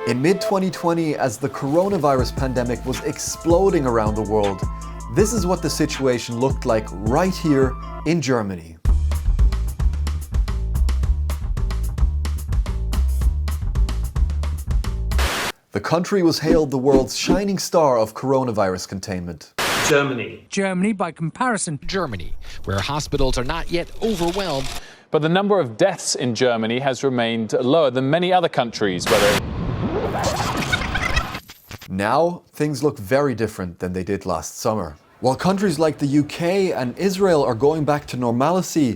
In mid-2020, as the coronavirus pandemic was exploding around the world, this is what the situation looked like right here in Germany. The country was hailed the world's shining star of coronavirus containment. Germany. Germany, by comparison. Germany, where hospitals are not yet overwhelmed. But the number of deaths in Germany has remained lower than many other countries, Now, things look very different than they did last summer. While countries like the UK and Israel are going back to normalcy,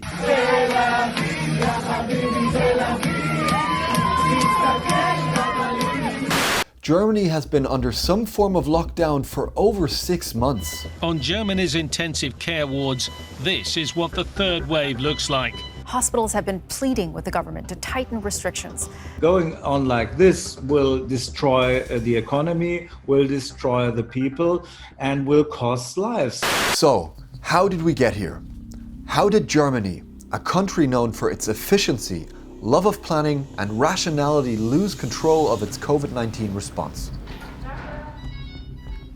Germany has been under some form of lockdown for over 6 months. On Germany's intensive care wards, this is what the third wave looks like. Hospitals have been pleading with the government to tighten restrictions. Going on like this will destroy the economy, will destroy the people, and will cost lives. So, how did we get here? How did Germany, a country known for its efficiency, love of planning, and rationality, lose control of its COVID-19 response?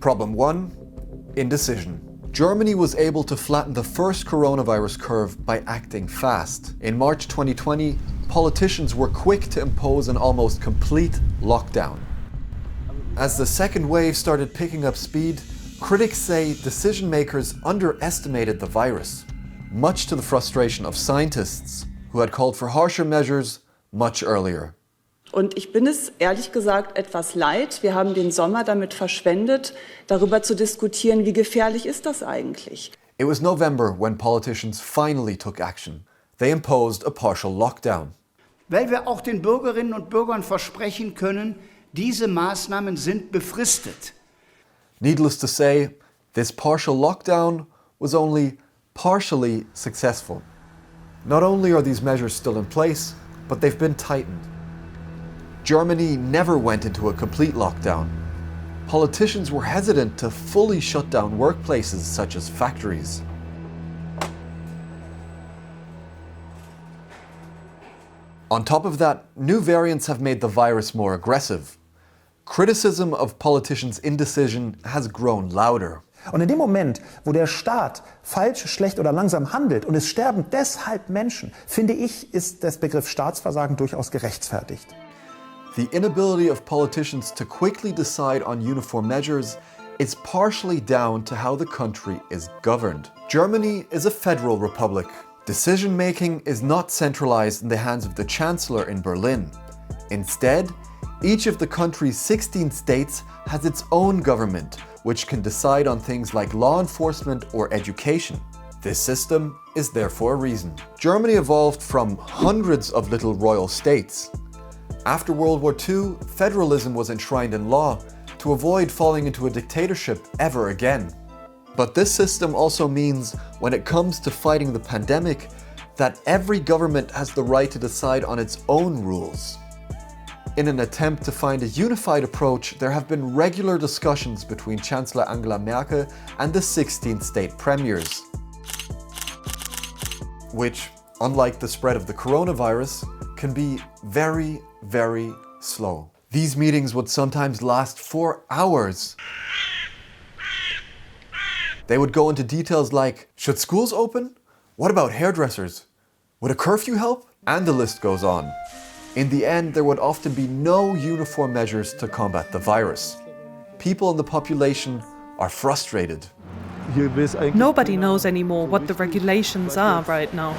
Problem 1, indecision. Germany was able to flatten the first coronavirus curve by acting fast. In March 2020, politicians were quick to impose an almost complete lockdown. As the second wave started picking up speed, critics say decision makers underestimated the virus, much to the frustration of scientists who had called for harsher measures much earlier. Und ich bin es ehrlich gesagt etwas leid. Wir haben den Sommer damit verschwendet, darüber zu diskutieren, wie gefährlich ist das eigentlich. It was November when politicians finally took action. They imposed a partial lockdown. Weil wir auch den Bürgerinnen und Bürgern versprechen können, diese Maßnahmen sind befristet. Needless to say, this partial lockdown was only partially successful. Not only are these measures still in place, but they've been tightened. Germany never went into a complete lockdown. Politicians were hesitant to fully shut down workplaces such as factories. On top of that, new variants have made the virus more aggressive. Criticism of politicians' indecision has grown louder. Und in dem Moment, wo der Staat falsch, schlecht oder langsam handelt und es sterben deshalb Menschen, finde ich, ist der Begriff Staatsversagen durchaus gerechtfertigt. The inability of politicians to quickly decide on uniform measures is partially down to how the country is governed. Germany is a federal republic. Decision-making is not centralized in the hands of the Chancellor in Berlin. Instead, each of the country's 16 states has its own government, which can decide on things like law enforcement or education. This system is there for a reason. Germany evolved from hundreds of little royal states. After World War II, federalism was enshrined in law to avoid falling into a dictatorship ever again. But this system also means, when it comes to fighting the pandemic, that every government has the right to decide on its own rules. In an attempt to find a unified approach, there have been regular discussions between Chancellor Angela Merkel and the 16 state premiers, which, unlike the spread of the coronavirus, can be very, very slow. These meetings would sometimes last for hours. They would go into details like, should schools open? What about hairdressers? Would a curfew help? And the list goes on. In the end, there would often be no uniform measures to combat the virus. People in the population are frustrated. Nobody knows anymore what the regulations are right now.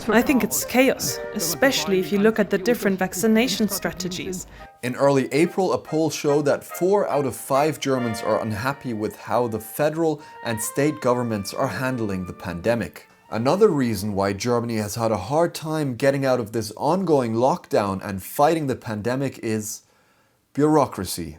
I think it's chaos, especially if you look at the different vaccination strategies. In early April, a poll showed that 4 out of 5 Germans are unhappy with how the federal and state governments are handling the pandemic. Another reason why Germany has had a hard time getting out of this ongoing lockdown and fighting the pandemic is bureaucracy.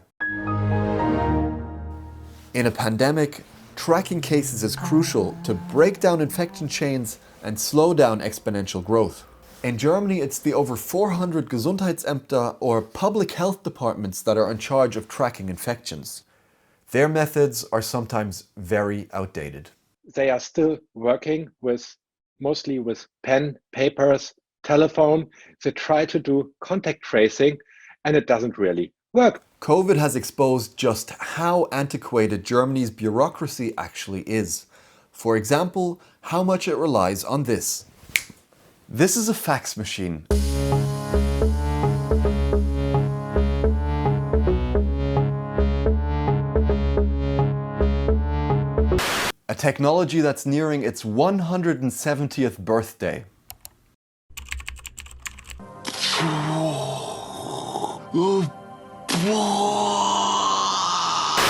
In a pandemic, tracking cases is crucial to break down infection chains and slow down exponential growth. In Germany, it's the over 400 Gesundheitsämter or public health departments that are in charge of tracking infections. Their methods are sometimes very outdated. They are still working mostly with pen, papers, telephone. They try to do contact tracing and it doesn't really work. COVID has exposed just how antiquated Germany's bureaucracy actually is. For example, how much it relies on this. This is a fax machine. A technology that's nearing its 170th birthday.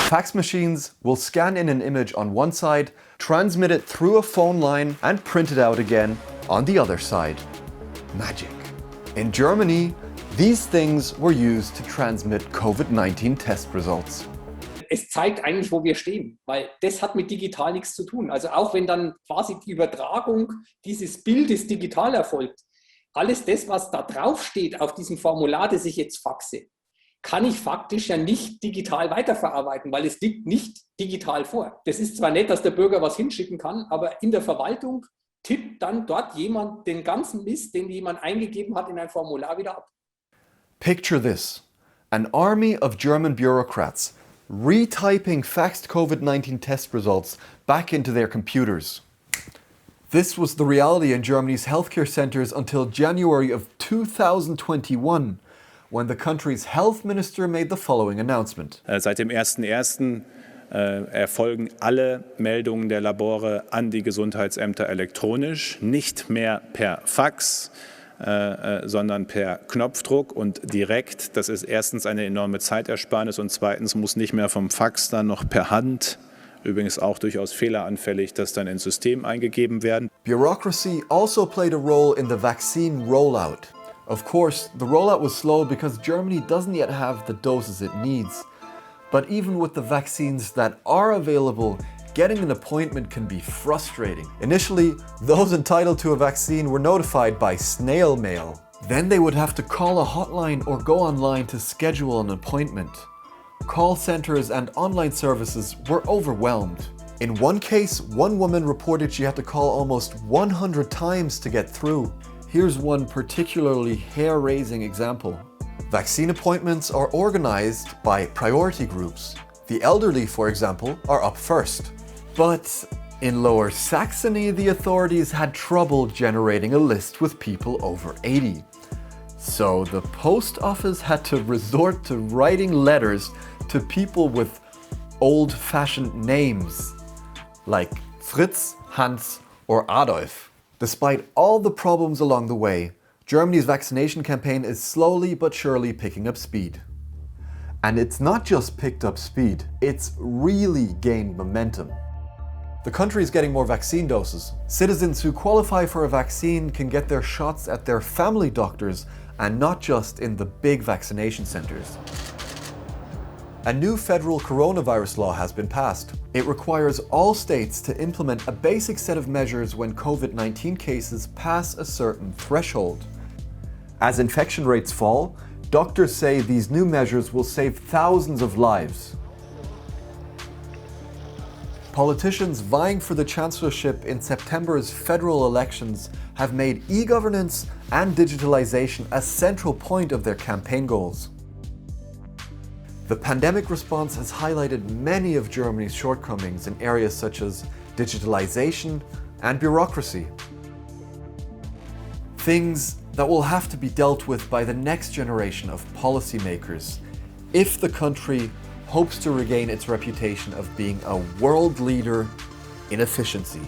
Fax machines will scan in an image on one side, transmit it through a phone line, and print it out again on the other side. Magic. In Germany, these things were used to transmit COVID-19 test results. Es zeigt eigentlich, wo wir stehen, weil das hat mit digital nichts zu tun. Also auch wenn dann quasi die Übertragung dieses Bildes digital erfolgt, alles das, was da drauf steht auf diesem Formular, das ich jetzt faxe, kann ich faktisch ja nicht digital weiterverarbeiten, weil es liegt nicht digital vor. Das ist zwar nett, dass der Bürger was hinschicken kann, aber in der Verwaltung tippt dann dort jemand den ganzen Mist, den jemand eingegeben hat, in ein Formular wieder ab. Picture this: an army of German bureaucrats retyping faxed COVID-19 test results back into their computers. This was the reality in Germany's healthcare centers until January of 2021, when the country's health minister made the following announcement. Seit dem 1.1. Erfolgen alle Meldungen der Labore an die Gesundheitsämter elektronisch, nicht mehr per Fax, sondern per Knopfdruck und direkt. Das ist erstens eine enorme Zeitersparnis und zweitens muss nicht mehr vom Fax dann noch per Hand, übrigens auch durchaus fehleranfällig, das dann ins System eingegeben werden. Bureaucracy also played a role in the vaccine rollout. Of course, the rollout was slow because Germany doesn't yet have the doses it needs. But even with the vaccines that are available, getting an appointment can be frustrating. Initially, those entitled to a vaccine were notified by snail mail. Then they would have to call a hotline or go online to schedule an appointment. Call centers and online services were overwhelmed. In one case, one woman reported she had to call almost 100 times to get through. Here's one particularly hair-raising example. Vaccine appointments are organized by priority groups. The elderly, for example, are up first. But in Lower Saxony, the authorities had trouble generating a list with people over 80. So the post office had to resort to writing letters to people with old-fashioned names, like Fritz, Hans, or Adolf. Despite all the problems along the way, Germany's vaccination campaign is slowly but surely picking up speed. And it's not just picked up speed, it's really gained momentum. The country is getting more vaccine doses. Citizens who qualify for a vaccine can get their shots at their family doctors and not just in the big vaccination centers. A new federal coronavirus law has been passed. It requires all states to implement a basic set of measures when COVID-19 cases pass a certain threshold. As infection rates fall, doctors say these new measures will save thousands of lives. Politicians vying for the chancellorship in September's federal elections have made e-governance and digitalization a central point of their campaign goals. The pandemic response has highlighted many of Germany's shortcomings in areas such as digitalization and bureaucracy. Things that will have to be dealt with by the next generation of policymakers if the country hopes to regain its reputation of being a world leader in efficiency.